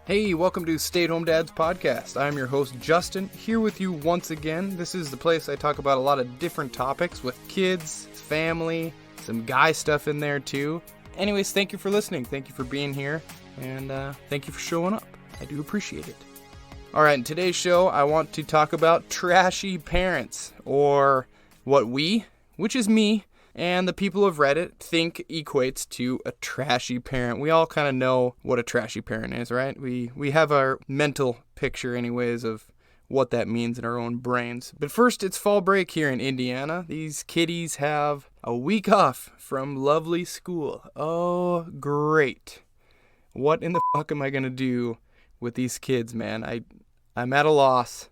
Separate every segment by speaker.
Speaker 1: Hey, welcome to Stay at Home Dads Podcast. I'm your host, Justin, here with you once again. This is the place I talk about a lot of different topics with kids, family, some guy stuff in there too. Anyways, thank you for listening. Thank you for being here, and thank you for showing up. I do appreciate it. All right, in today's show, I want to talk about trashy parents, or what we, which is me, and the people of Reddit think equates to a trashy parent. We all kind of know what a trashy parent is, right? We have our mental picture anyways of what that means in our own brains. But first, it's fall break here in Indiana. These kiddies have a week off from lovely school. Oh, great. What in the fuck am I going to do with these kids, man? I'm at a loss.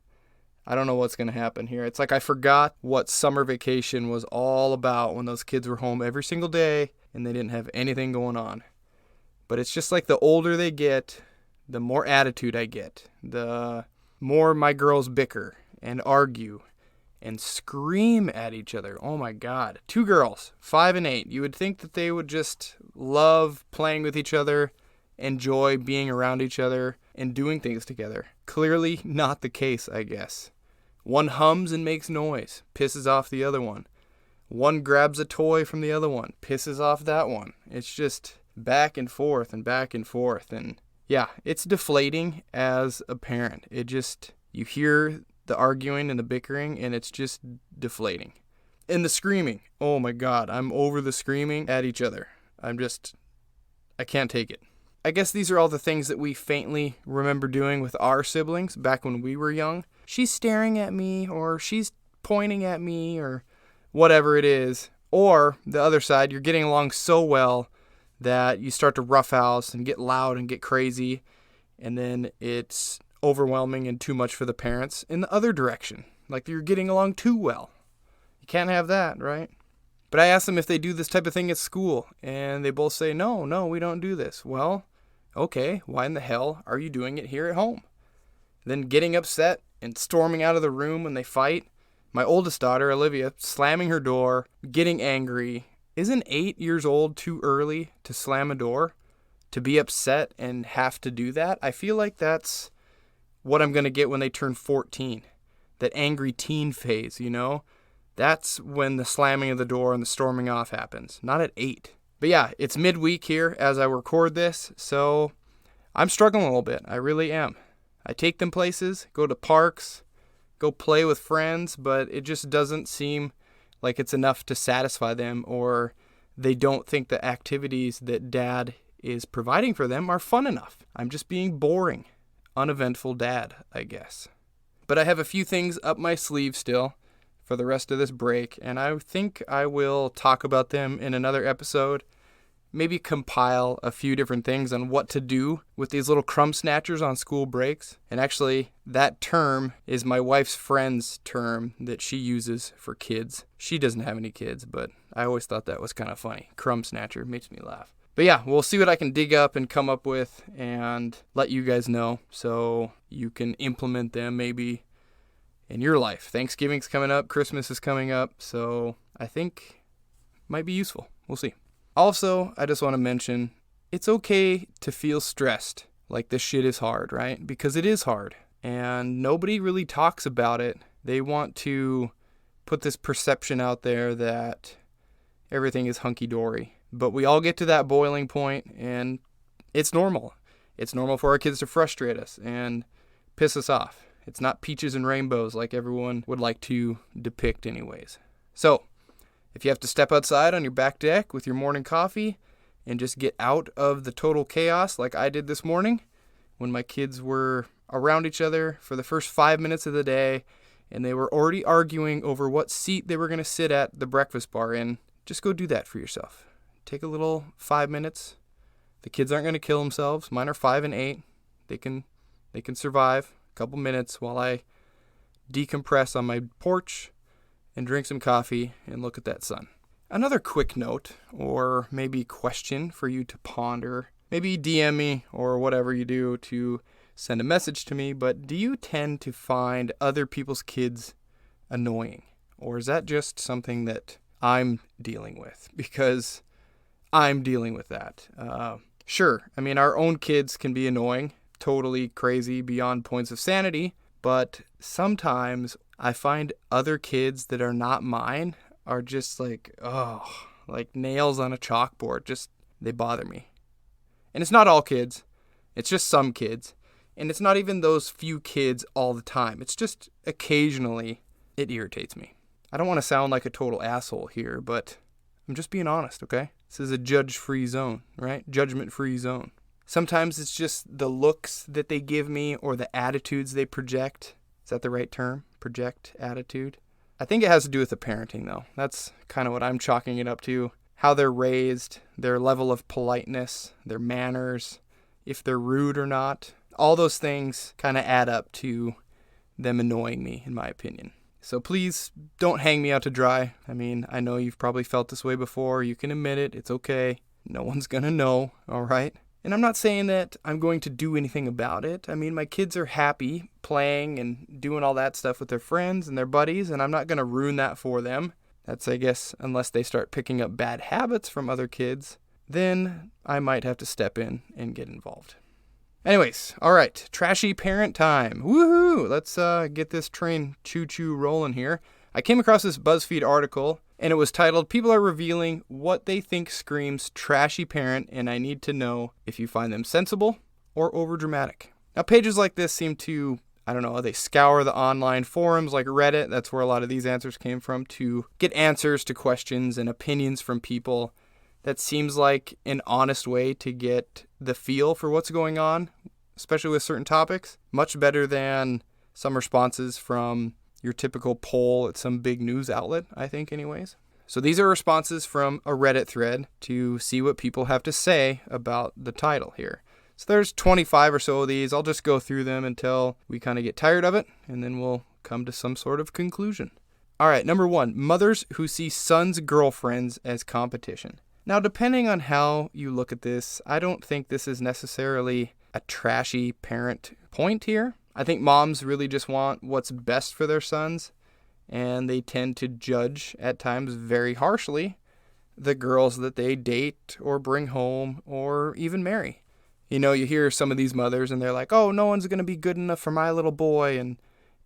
Speaker 1: I don't know what's going to happen here. It's like I forgot what summer vacation was all about when those kids were home every single day and they didn't have anything going on. But it's just like the older they get, the more attitude I get. The more my girls bicker and argue and scream at each other. Oh my God. 2 girls, 5 and 8. You would think that they would just love playing with each other, enjoy being around each other, and doing things together. Clearly not the case, I guess. One hums and makes noise, pisses off the other one. One grabs a toy from the other one, pisses off that one. It's just back and forth and back and forth. And yeah, it's deflating as a parent. You hear the arguing and the bickering, and it's just deflating. And the screaming. Oh my God, I'm over the screaming at each other. I can't take it. I guess these are all the things that we faintly remember doing with our siblings back when we were young. She's staring at me, or she's pointing at me, or whatever it is. Or the other side, you're getting along so well that you start to roughhouse and get loud and get crazy, and then it's overwhelming and too much for the parents in the other direction. Like you're getting along too well. You can't have that, right? But I asked them if they do this type of thing at school, and they both say, no, we don't do this. Well, okay, why in the hell are you doing it here at home? Then getting upset and storming out of the room when they fight. My oldest daughter, Olivia, slamming her door, getting angry. Isn't 8 years old too early to slam a door? To be upset and have to do that? I feel like that's what I'm going to get when they turn 14. That angry teen phase, you know? That's when the slamming of the door and the storming off happens. Not at 8. But yeah, it's midweek here as I record this, so I'm struggling a little bit. I really am. I take them places, go to parks, go play with friends, but it just doesn't seem like it's enough to satisfy them, or they don't think the activities that dad is providing for them are fun enough. I'm just being boring, uneventful dad, I guess. But I have a few things up my sleeve still for the rest of this break, and I think I will talk about them in another episode. Maybe compile a few different things on what to do with these little crumb snatchers on school breaks. And actually, that term is my wife's friend's term that she uses for kids. She doesn't have any kids, but I always thought that was kind of funny. Crumb snatcher makes me laugh. But yeah, we'll see what I can dig up and come up with and let you guys know so you can implement them maybe in your life. Thanksgiving's coming up, Christmas is coming up, so I think it might be useful. We'll see. Also, I just want to mention, it's okay to feel stressed, like this shit is hard, right? Because it is hard, and nobody really talks about it. They want to put this perception out there that everything is hunky-dory. But we all get to that boiling point, and it's normal. It's normal for our kids to frustrate us and piss us off. It's not peaches and rainbows like everyone would like to depict anyways. So, if you have to step outside on your back deck with your morning coffee and just get out of the total chaos like I did this morning when my kids were around each other for the first 5 minutes of the day and they were already arguing over what seat they were going to sit at the breakfast bar in, just go do that for yourself. Take a little 5 minutes. The kids aren't going to kill themselves. Mine are 5 and 8. They can survive a couple minutes while I decompress on my porch and drink some coffee and look at that sun. Another quick note, or maybe question for you to ponder. Maybe DM me or whatever you do to send a message to me, but do you tend to find other people's kids annoying? Or is that just something that I'm dealing with? Because I'm dealing with that. Sure, I mean, our own kids can be annoying totally crazy beyond points of sanity, but sometimes I find other kids that are not mine are just like, like nails on a chalkboard. Just, they bother me. And it's not all kids. It's just some kids. And it's not even those few kids all the time. It's just occasionally it irritates me. I don't want to sound like a total asshole here, but I'm just being honest, okay? This is a judge-free zone, right? Judgment-free zone. Sometimes it's just the looks that they give me or the attitudes they project. Is that the right term? Project attitude? I think it has to do with the parenting, though. That's kind of what I'm chalking it up to. How they're raised, their level of politeness, their manners, if they're rude or not. All those things kind of add up to them annoying me, in my opinion. So please don't hang me out to dry. I mean, I know you've probably felt this way before. You can admit it. It's okay. No one's going to know, all right? And I'm not saying that I'm going to do anything about it. I mean, my kids are happy playing and doing all that stuff with their friends and their buddies, and I'm not going to ruin that for them. That's, I guess, unless they start picking up bad habits from other kids, then I might have to step in and get involved. Anyways, all right, trashy parent time. Woohoo! Let's get this train choo-choo rolling here. I came across this Buzzfeed article, and it was titled, "People are revealing what they think screams trashy parent, and I need to know if you find them sensible or overdramatic." Now, pages like this seem to, I don't know, they scour the online forums like Reddit. That's where a lot of these answers came from, to get answers to questions and opinions from people. That seems like an honest way to get the feel for what's going on, especially with certain topics. Much better than some responses from your typical poll at some big news outlet, I think anyways. So these are responses from a Reddit thread to see what people have to say about the title here. So there's 25 or so of these. I'll just go through them until we kind of get tired of it, and then we'll come to some sort of conclusion. All right, number 1, mothers who see sons' girlfriends as competition. Now, depending on how you look at this, I don't think this is necessarily a trashy parent point here. I think moms really just want what's best for their sons, and they tend to judge at times very harshly the girls that they date or bring home or even marry. You know, you hear some of these mothers and they're like, "Oh, no one's going to be good enough for my little boy,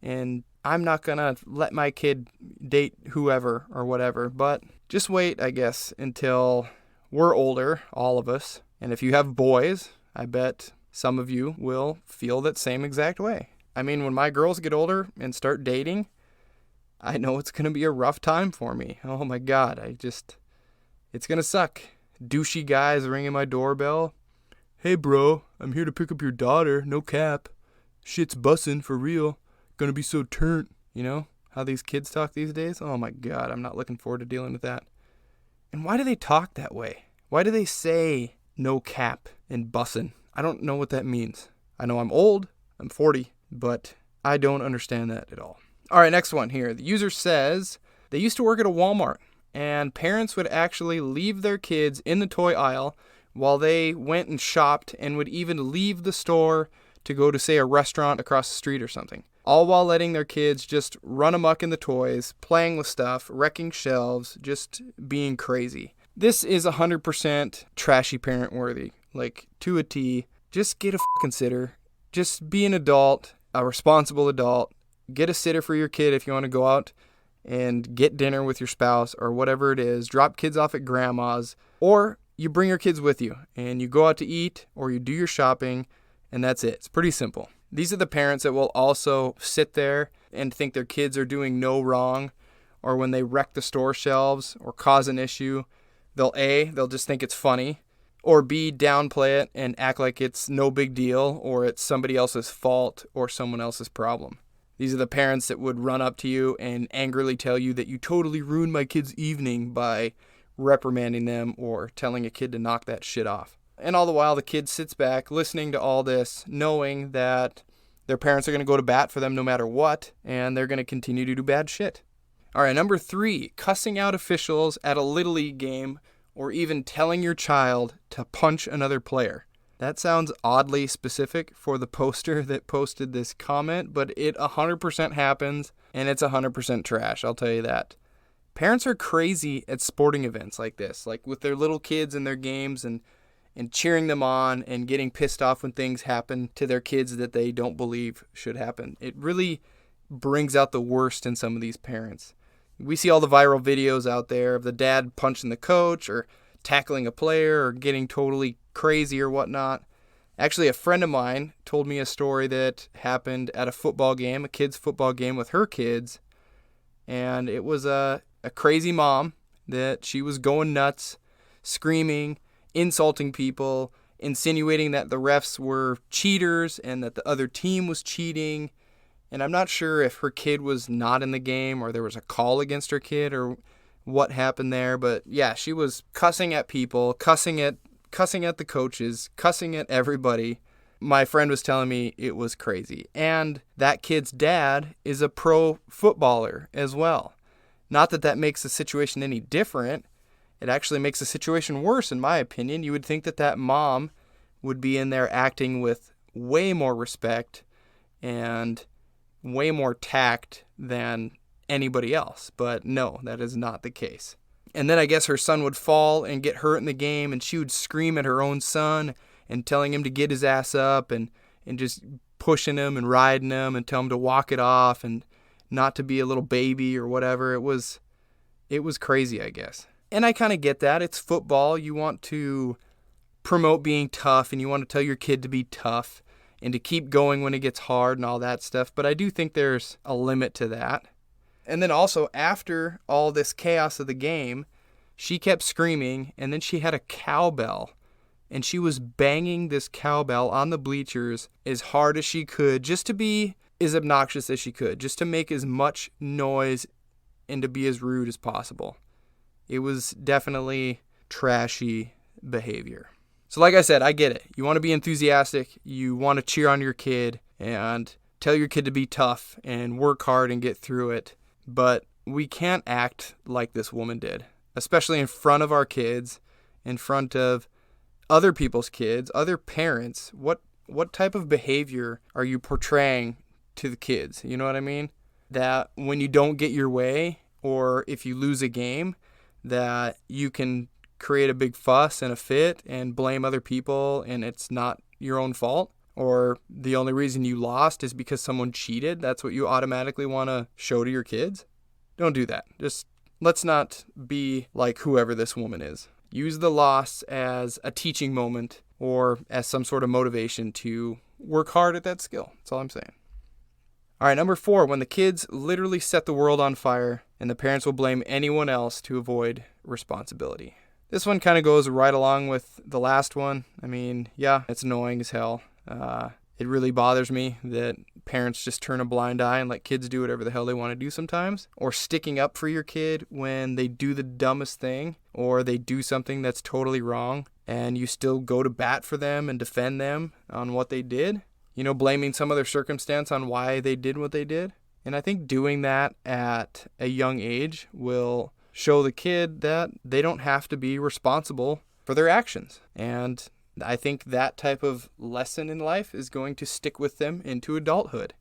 Speaker 1: and I'm not going to let my kid date whoever or whatever." But just wait, I guess, until we're older, all of us. And if you have boys, I bet some of you will feel that same exact way. I mean, when my girls get older and start dating, I know it's going to be a rough time for me. Oh my God, it's going to suck. Douchey guys ringing my doorbell. "Hey bro, I'm here to pick up your daughter, no cap. Shit's bussin' for real. Gonna be so turnt." You know how these kids talk these days? Oh my God, I'm not looking forward to dealing with that. And why do they talk that way? Why do they say no cap and bussin'? I don't know what that means. I know I'm old, I'm 40, but I don't understand that at all. All right, next one here. The user says they used to work at a Walmart, and parents would actually leave their kids in the toy aisle while they went and shopped, and would even leave the store to go to, say, a restaurant across the street or something. All while letting their kids just run amok in the toys, playing with stuff, wrecking shelves, just being crazy. This is 100% trashy parent worthy, like to a T. Just get a fucking sitter. Just be an adult, a responsible adult. Get a sitter for your kid if you want to go out and get dinner with your spouse or whatever it is. Drop kids off at grandma's, or you bring your kids with you and you go out to eat or you do your shopping, and that's it. It's pretty simple. These are the parents that will also sit there and think their kids are doing no wrong, or when they wreck the store shelves or cause an issue, they'll just think it's funny, or B, downplay it and act like it's no big deal or it's somebody else's fault or someone else's problem. These are the parents that would run up to you and angrily tell you that you totally ruined my kid's evening by reprimanding them or telling a kid to knock that shit off. And all the while, the kid sits back listening to all this, knowing that their parents are going to go to bat for them no matter what, and they're going to continue to do bad shit. All right, number 3, cussing out officials at a Little League game, or even telling your child to punch another player. That sounds oddly specific for the poster that posted this comment, but it 100% happens, and it's 100% trash, I'll tell you that. Parents are crazy at sporting events like this, like with their little kids and their games, and and cheering them on and getting pissed off when things happen to their kids that they don't believe should happen. It really brings out the worst in some of these parents. We see all the viral videos out there of the dad punching the coach or tackling a player or getting totally crazy or whatnot. Actually, a friend of mine told me a story that happened at a football game, a kid's football game with her kids. And it was a crazy mom that she was going nuts, screaming, insulting people, insinuating that the refs were cheaters and that the other team was cheating. And I'm not sure if her kid was not in the game or there was a call against her kid or what happened there. But yeah, she was cussing at people, cussing at the coaches, cussing at everybody. My friend was telling me it was crazy. And that kid's dad is a pro footballer as well. Not that that makes the situation any different. It actually makes the situation worse, in my opinion. You would think that that mom would be in there acting with way more respect and way more tact than anybody else. But no, that is not the case. And then I guess her son would fall and get hurt in the game, and she would scream at her own son and telling him to get his ass up and just pushing him and riding him and tell him to walk it off and not to be a little baby or whatever. It was crazy, I guess. And I kind of get that. It's football. You want to promote being tough and you want to tell your kid to be tough and to keep going when it gets hard and all that stuff. But I do think there's a limit to that. And then also, after all this chaos of the game, she kept screaming, and then she had a cowbell, and she was banging this cowbell on the bleachers as hard as she could, just to be as obnoxious as she could, just to make as much noise and to be as rude as possible. It was definitely trashy behavior. So like I said, I get it. You want to be enthusiastic, you want to cheer on your kid, and tell your kid to be tough and work hard and get through it. But we can't act like this woman did, especially in front of our kids, in front of other people's kids, other parents. What type of behavior are you portraying to the kids? You know what I mean? That when you don't get your way or if you lose a game, that you can create a big fuss and a fit and blame other people and it's not your own fault. Or the only reason you lost is because someone cheated. That's what you automatically want to show to your kids. Don't do that. Just let's not be like whoever this woman is. Use the loss as a teaching moment or as some sort of motivation to work hard at that skill. That's all I'm saying. All right, number 4, when the kids literally set the world on fire and the parents will blame anyone else to avoid responsibility. This one kind of goes right along with the last one. I mean, yeah, it's annoying as hell. It really bothers me that parents just turn a blind eye and let kids do whatever the hell they want to do sometimes, or sticking up for your kid when they do the dumbest thing or they do something that's totally wrong and you still go to bat for them and defend them on what they did, blaming some other circumstance on why they did what they did. And I think doing that at a young age will show the kid that they don't have to be responsible for their actions. And I think that type of lesson in life is going to stick with them into adulthood.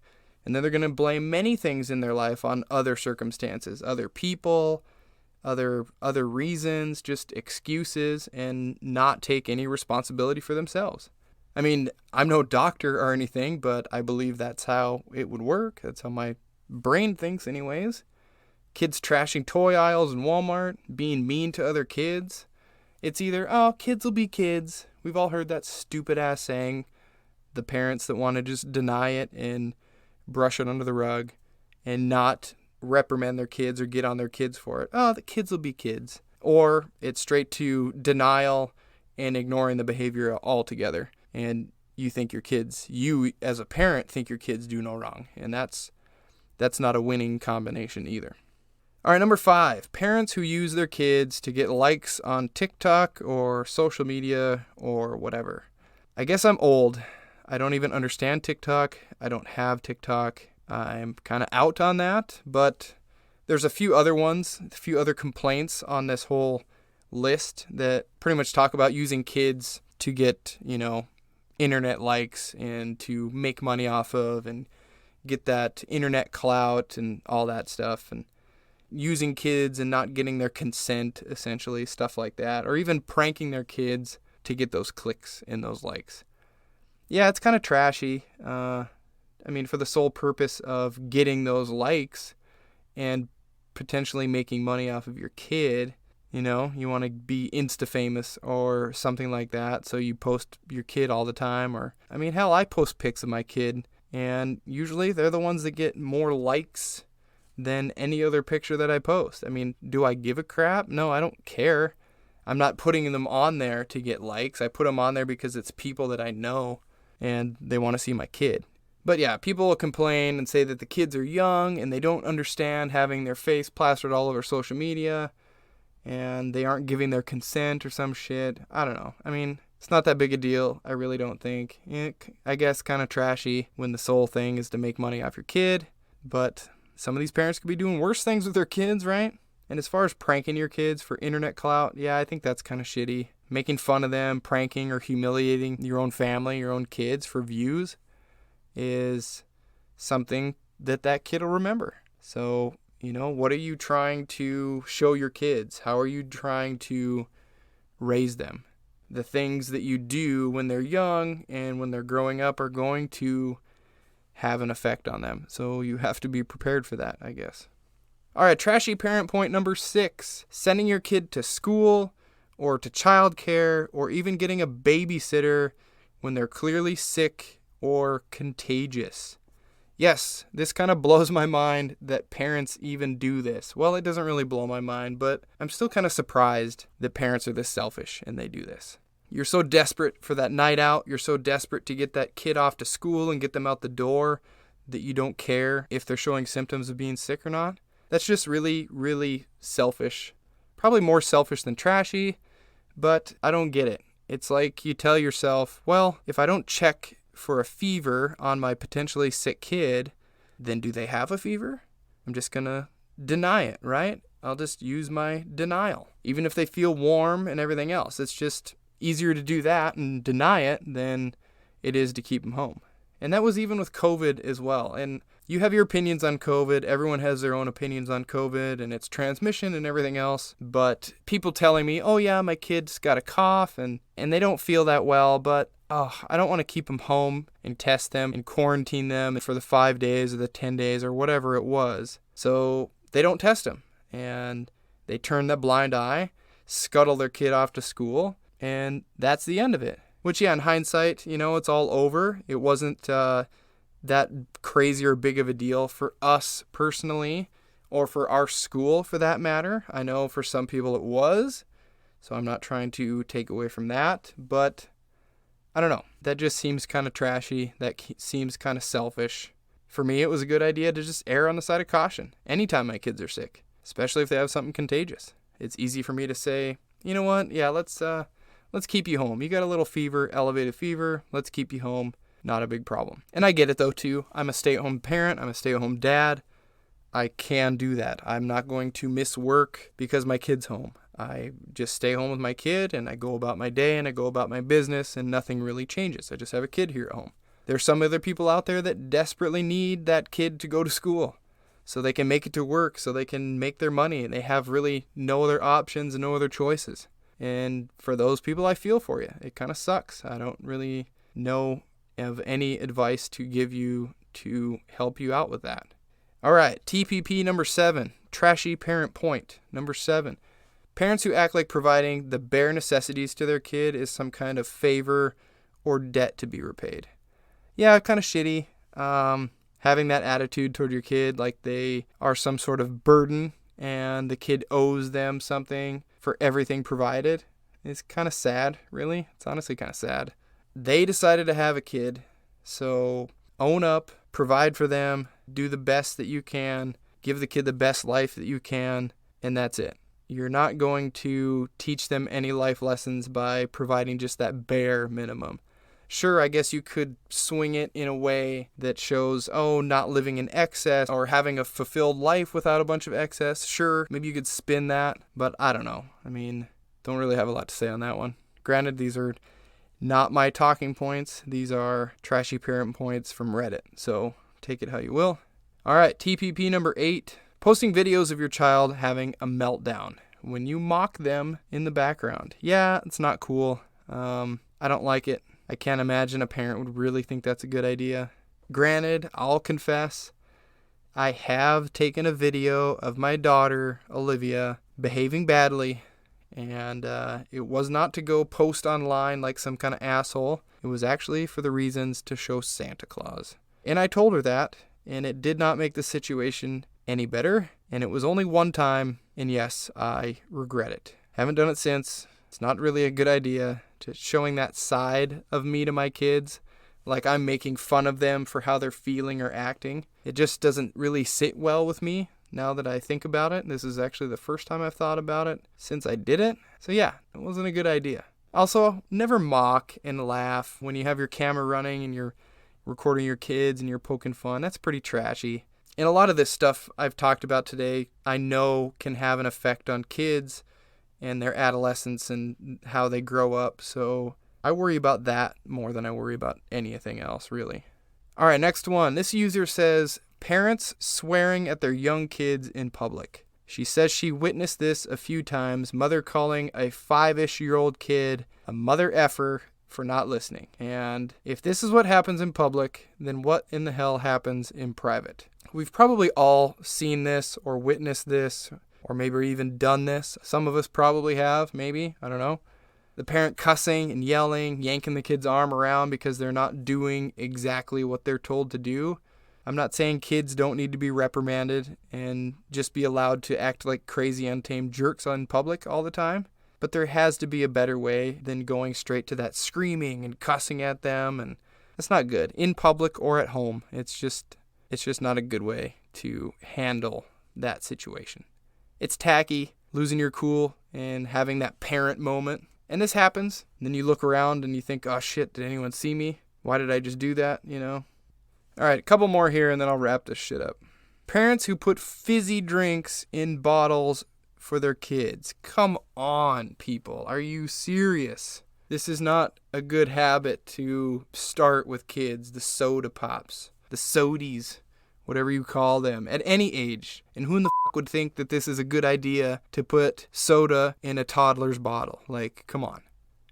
Speaker 1: And then they're going to blame many things in their life on other circumstances, other people, other reasons, just excuses, and not take any responsibility for themselves. I mean, I'm no doctor or anything, but I believe that's how it would work. That's how my brain thinks anyways. Kids trashing toy aisles in Walmart, being mean to other kids. It's either, kids will be kids. We've all heard that stupid ass saying, the parents that want to just deny it and brush it under the rug and not reprimand their kids or get on their kids for it. The kids will be kids. Or it's straight to denial and ignoring the behavior altogether. And you as a parent think your kids do no wrong. And that's not a winning combination either. All right, number 5, parents who use their kids to get likes on TikTok or social media or whatever. I guess I'm old. I don't even understand TikTok. I don't have TikTok. I'm kind of out on that, but there's a few other complaints on this whole list that pretty much talk about using kids to get, internet likes and to make money off of and get that internet clout and all that stuff, and using kids and not getting their consent, essentially, stuff like that, or even pranking their kids to get those clicks and those likes. Yeah, it's kind of trashy. For the sole purpose of getting those likes and potentially making money off of your kid. You want to be Insta famous or something like that, so you post your kid all the time. Or, hell, I post pics of my kid, and usually they're the ones that get more likes than any other picture that I post. Do I give a crap? No, I don't care. I'm not putting them on there to get likes. I put them on there because it's people that I know, and they want to see my kid. But yeah, people will complain and say that the kids are young and they don't understand having their face plastered all over social media and they aren't giving their consent or some shit. I don't know. It's not that big a deal. I really don't think. I guess kind of trashy when the sole thing is to make money off your kid. But some of these parents could be doing worse things with their kids, right? And as far as pranking your kids for internet clout, yeah, I think that's kind of shitty. Making fun of them, pranking or humiliating your own family, your own kids for views is something that kid will remember. So, what are you trying to show your kids? How are you trying to raise them? The things that you do when they're young and when they're growing up are going to have an effect on them. So you have to be prepared for that, I guess. All right, trashy parent point number 6. Sending your kid to school or to childcare or even getting a babysitter when they're clearly sick or contagious. Yes, this kind of blows my mind that parents even do this. Well, it doesn't really blow my mind, but I'm still kind of surprised that parents are this selfish and they do this. You're so desperate for that night out. You're so desperate to get that kid off to school and get them out the door that you don't care if they're showing symptoms of being sick or not. That's just really, really selfish. Probably more selfish than trashy, but I don't get it. It's like you tell yourself, well, if I don't check for a fever on my potentially sick kid, then do they have a fever? I'm just going to deny it, right? I'll just use my denial. Even if they feel warm and everything else, it's just easier to do that and deny it than it is to keep them home. And that was even with COVID as well. And you have your opinions on COVID. Everyone has their own opinions on COVID and its transmission and everything else. But people telling me, oh yeah, my kid's got a cough and they don't feel that well, but I don't want to keep them home and test them and quarantine them for the 5 days or the 10 days or whatever it was. So they don't test them and they turn the blind eye, scuttle their kid off to school, and that's the end of it. Which, yeah, in hindsight, it's all over. It wasn't that crazy or big of a deal for us personally or for our school for that matter. I know for some people it was, so I'm not trying to take away from that, but I don't know. That just seems kind of trashy. That seems kind of selfish. For me, it was a good idea to just err on the side of caution anytime my kids are sick, especially if they have something contagious. It's easy for me to say, you know what? Yeah, let's keep you home. You got a little fever, elevated fever. Let's keep you home. Not a big problem. And I get it though too. I'm a stay-at-home parent. I'm a stay-at-home dad. I can do that. I'm not going to miss work because my kid's home. I just stay home with my kid and I go about my day and I go about my business and nothing really changes. I just have a kid here at home. There's some other people out there that desperately need that kid to go to school so they can make it to work, so they can make their money, and they have really no other options and no other choices. And for those people, I feel for you. It kind of sucks. I don't really know of any advice to give you to help you out with that. All right, TPP number 7, trashy parent point. Number 7, parents who act like providing the bare necessities to their kid is some kind of favor or debt to be repaid. Yeah, kind of shitty. Having that attitude toward your kid like they are some sort of burden and the kid owes them something for everything provided is kind of sad, really. It's honestly kind of sad. They decided to have a kid, so own up, provide for them, do the best that you can, give the kid the best life that you can, and that's it. You're not going to teach them any life lessons by providing just that bare minimum. Sure, I guess you could swing it in a way that shows, not living in excess or having a fulfilled life without a bunch of excess. Sure, maybe you could spin that, but I don't know. Don't really have a lot to say on that one. Granted, these are not my talking points. These are trashy parent points from Reddit, so take it how you will. All right, TPP number 8, posting videos of your child having a meltdown when you mock them in the background. Yeah, it's not cool. I don't like it. I can't imagine a parent would really think that's a good idea. Granted, I'll confess, I have taken a video of my daughter, Olivia, behaving badly, and it was not to go post online like some kind of asshole. It was actually for the reasons to show Santa Claus. And I told her that, and it did not make the situation any better, and it was only one time, and yes, I regret it. Haven't done it since. It's not really a good idea to showing that side of me to my kids, like I'm making fun of them for how they're feeling or acting. It just doesn't really sit well with me now that I think about it. This is actually the first time I've thought about it since I did it. So yeah, it wasn't a good idea. Also, never mock and laugh when you have your camera running and you're recording your kids and you're poking fun. That's pretty trashy. And a lot of this stuff I've talked about today, I know can have an effect on kids and their adolescence and how they grow up. So I worry about that more than I worry about anything else, really. All right, next one. This user says, parents swearing at their young kids in public. She says she witnessed this a few times, mother calling a 5-ish-year-old kid a mother effer for not listening. And if this is what happens in public, then what in the hell happens in private? We've probably all seen this or witnessed this or maybe even done this. Some of us probably have, maybe, I don't know. The parent cussing and yelling, yanking the kid's arm around because they're not doing exactly what they're told to do. I'm not saying kids don't need to be reprimanded and just be allowed to act like crazy, untamed jerks in public all the time. But there has to be a better way than going straight to that screaming and cussing at them. And that's not good. In public or at home, it's just not a good way to handle that situation. It's tacky, losing your cool and having that parent moment. And this happens. And then you look around and you think, oh shit, did anyone see me? Why did I just do that? You know? All right, a couple more here and then I'll wrap this shit up. Parents who put fizzy drinks in bottles for their kids. Come on, people. Are you serious? This is not a good habit to start with kids. The soda pops, the sodies, whatever you call them, at any age. And who in the fuck would think that this is a good idea to put soda in a toddler's bottle? Like, come on.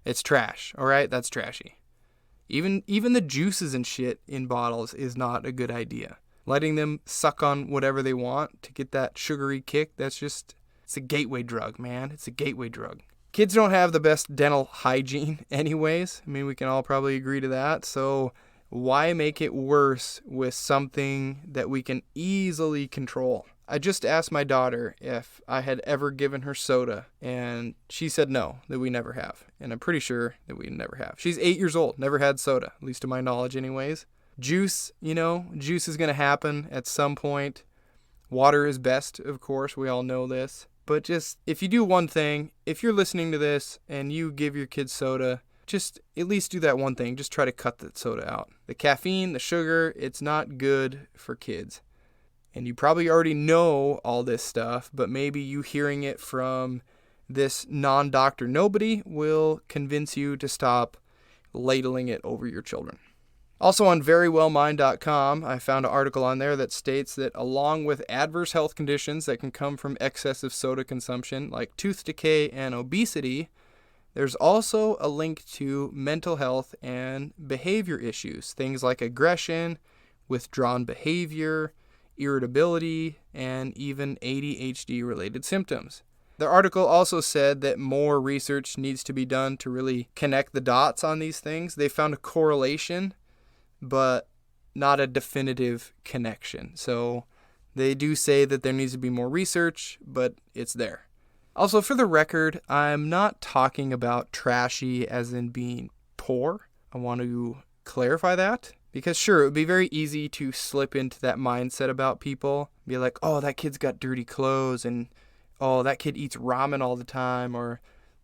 Speaker 1: It's trash, all right? That's trashy. Even the juices and shit in bottles is not a good idea. Letting them suck on whatever they want to get that sugary kick, it's a gateway drug, man. It's a gateway drug. Kids don't have the best dental hygiene anyways. I mean, we can all probably agree to that. So why make it worse with something that we can easily control? I just asked my daughter if I had ever given her soda, and she said no, that we never have. And I'm pretty sure that we never have. She's 8 years old, never had soda, at least to my knowledge anyways. Juice, juice is going to happen at some point. Water is best, of course, we all know this. But just, if you do one thing, if you're listening to this and you give your kids soda, just at least do that one thing. Just try to cut the soda out. The caffeine, the sugar, it's not good for kids. And you probably already know all this stuff, but maybe you hearing it from this non-doctor nobody will convince you to stop ladling it over your children. Also on verywellmind.com, I found an article on there that states that along with adverse health conditions that can come from excessive soda consumption, like tooth decay and obesity, there's also a link to mental health and behavior issues, things like aggression, withdrawn behavior, irritability, and even ADHD-related symptoms. The article also said that more research needs to be done to really connect the dots on these things. They found a correlation, but not a definitive connection. So they do say that there needs to be more research, but it's there. Also, for the record, I'm not talking about trashy as in being poor. I want to clarify that. Because sure, it would be very easy to slip into that mindset about people. Be like, oh, that kid's got dirty clothes, and oh, that kid eats ramen all the time, or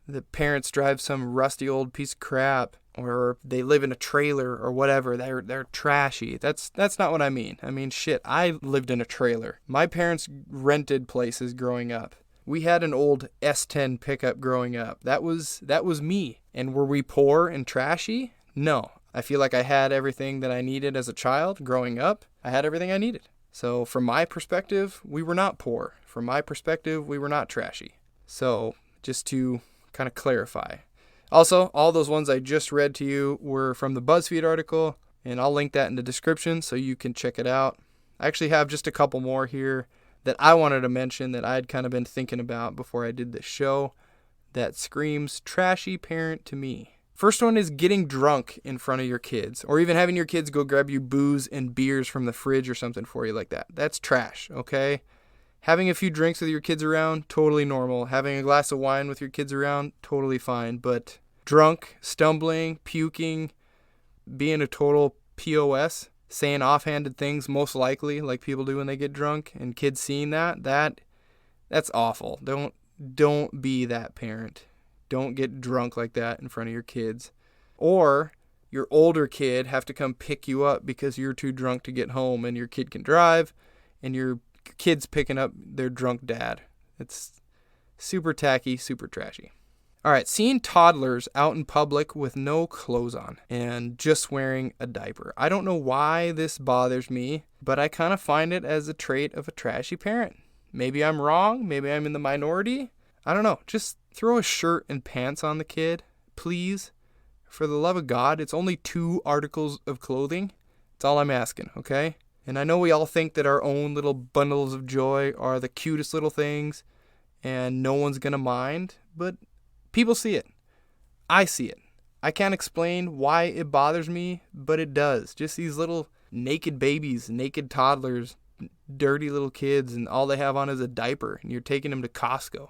Speaker 1: the parents drive some rusty old piece of crap, or they live in a trailer or whatever. They're trashy. That's not what I mean. I mean, shit, I lived in a trailer. My parents rented places growing up. We had an old S10 pickup growing up. That was me. And were we poor and trashy? No. I feel like I had everything that I needed as a child growing up. I had everything I needed. So from my perspective, we were not poor. From my perspective, we were not trashy. So just to kind of clarify. Also, all those ones I just read to you were from the Buzzfeed article, and I'll link that in the description so you can check it out. I actually have just a couple more here that I wanted to mention that I'd kind of been thinking about before I did this show that screams trashy parent to me. First one is getting drunk in front of your kids, or even having your kids go grab you booze and beers from the fridge or something for you like that. That's trash, okay? Having a few drinks with your kids around, totally normal. Having a glass of wine with your kids around, totally fine. But drunk, stumbling, puking, being a total POS, saying offhanded things most likely like people do when they get drunk, and kids seeing that's awful. Don't be that parent. Don't get drunk like that in front of your kids. Or your older kid have to come pick you up because you're too drunk to get home and your kid can drive and your kid's picking up their drunk dad. It's super tacky, super trashy. All right, seeing toddlers out in public with no clothes on and just wearing a diaper. I don't know why this bothers me, but I kind of find it as a trait of a trashy parent. Maybe I'm wrong. Maybe I'm in the minority. I don't know. Just throw a shirt and pants on the kid, please. For the love of God, it's only 2 articles of clothing. That's all I'm asking, okay? And I know we all think that our own little bundles of joy are the cutest little things and no one's going to mind, but people see it. I see it. I can't explain why it bothers me, but it does. Just these little naked babies, naked toddlers, dirty little kids, and all they have on is a diaper, and you're taking them to Costco.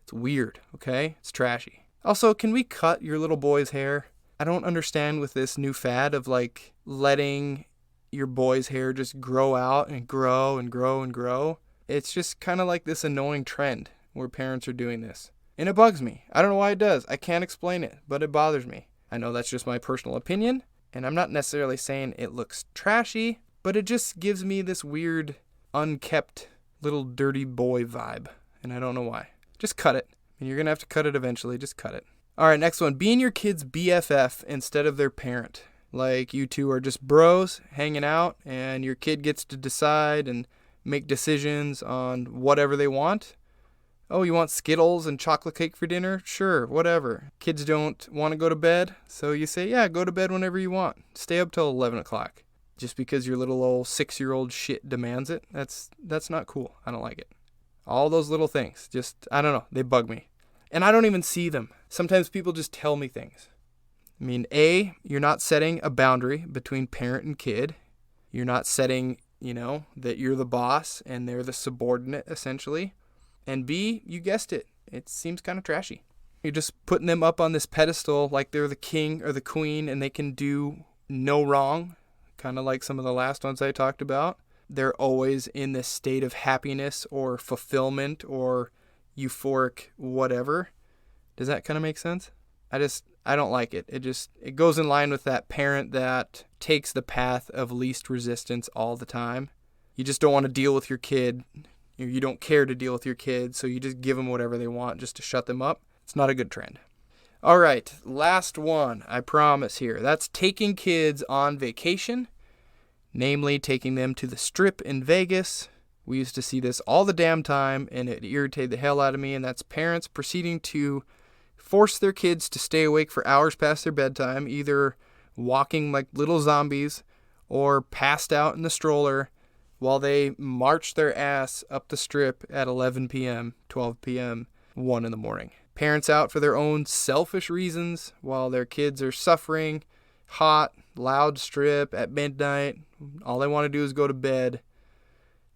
Speaker 1: It's weird, okay? It's trashy. Also, can we cut your little boy's hair? I don't understand with this new fad of like letting your boy's hair just grow out and grow and grow and grow. It's just kind of like this annoying trend where parents are doing this. And it bugs me. I don't know why it does. I can't explain it, but it bothers me. I know that's just my personal opinion, and I'm not necessarily saying it looks trashy, but it just gives me this weird, unkept little dirty boy vibe, and I don't know why. Just cut it. And you're going to have to cut it eventually. Just cut it. All right, next one. Being your kid's BFF instead of their parent. Like you two are just bros hanging out and your kid gets to decide and make decisions on whatever they want. Oh, you want Skittles and chocolate cake for dinner? Sure, whatever. Kids don't want to go to bed, so you say, yeah, go to bed whenever you want. Stay up till 11 o'clock. Just because your little old 6-year-old shit demands it, that's not cool. I don't like it. All those little things, just, I don't know, they bug me. And I don't even see them. Sometimes people just tell me things. I mean, A, you're not setting a boundary between parent and kid. You're not setting, that you're the boss and they're the subordinate, essentially. And B, you guessed it, it seems kind of trashy. You're just putting them up on this pedestal like they're the king or the queen and they can do no wrong, kind of like some of the last ones I talked about. They're always in this state of happiness or fulfillment or euphoric whatever. Does that kind of make sense? I don't like it. It goes in line with that parent that takes the path of least resistance all the time. You just don't want to deal with your kid. You don't care to deal with your kid, so you just give them whatever they want just to shut them up. It's not a good trend. All right, last one, I promise here. That's taking kids on vacation. Namely, taking them to the Strip in Vegas. We used to see this all the damn time, and it irritated the hell out of me, and that's parents proceeding to force their kids to stay awake for hours past their bedtime, either walking like little zombies or passed out in the stroller while they march their ass up the Strip at 11 p.m., 12 p.m., 1 in the morning. Parents out for their own selfish reasons while their kids are suffering, hot, loud Strip at midnight. All they want to do is go to bed.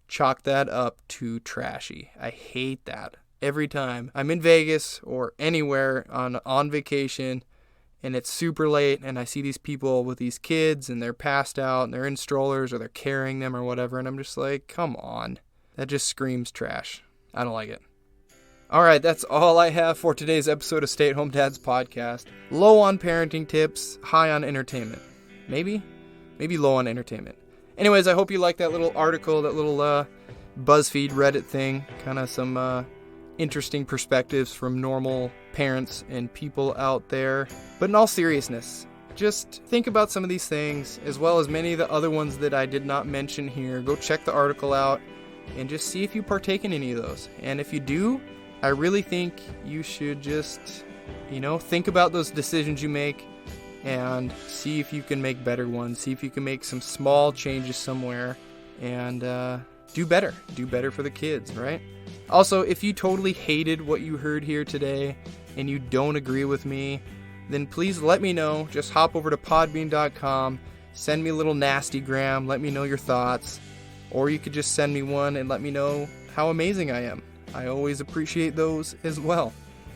Speaker 1: Chalk that up to trashy. I hate that. Every time I'm in Vegas or anywhere on vacation and it's super late and I see these people with these kids and they're passed out and they're in strollers or they're carrying them or whatever, and I'm just like, come on. That just screams trash. I don't like it. All right, that's all I have for today's episode of Stay at Home Dads Podcast. Low on parenting tips, high on entertainment. Maybe low on entertainment. Anyways, I hope you liked that little article, that little BuzzFeed Reddit thing. Kind of some interesting perspectives from normal parents and people out there. But in all seriousness, just think about some of these things, as well as many of the other ones that I did not mention here. Go check the article out and just see if you partake in any of those. And if you do, I really think you should just think about those decisions you make and see if you can make better ones. See if you can make some small changes somewhere and do better. Do better for the kids, right? Also, if you totally hated what you heard here today and you don't agree with me, then please let me know. Just hop over to podbean.com, send me a little nastygram, let me know your thoughts, or you could just send me one and let me know how amazing I am. I always appreciate those as well.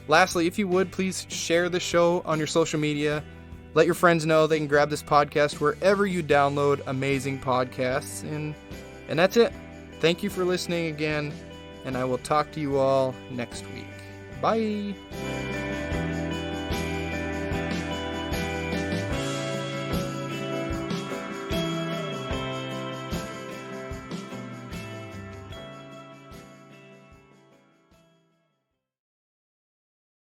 Speaker 1: Lastly, if you would, please share the show on your social media. Let your friends know they can grab this podcast wherever you download amazing podcasts. And that's it. Thank you for listening again, and I will talk to you all next week. Bye.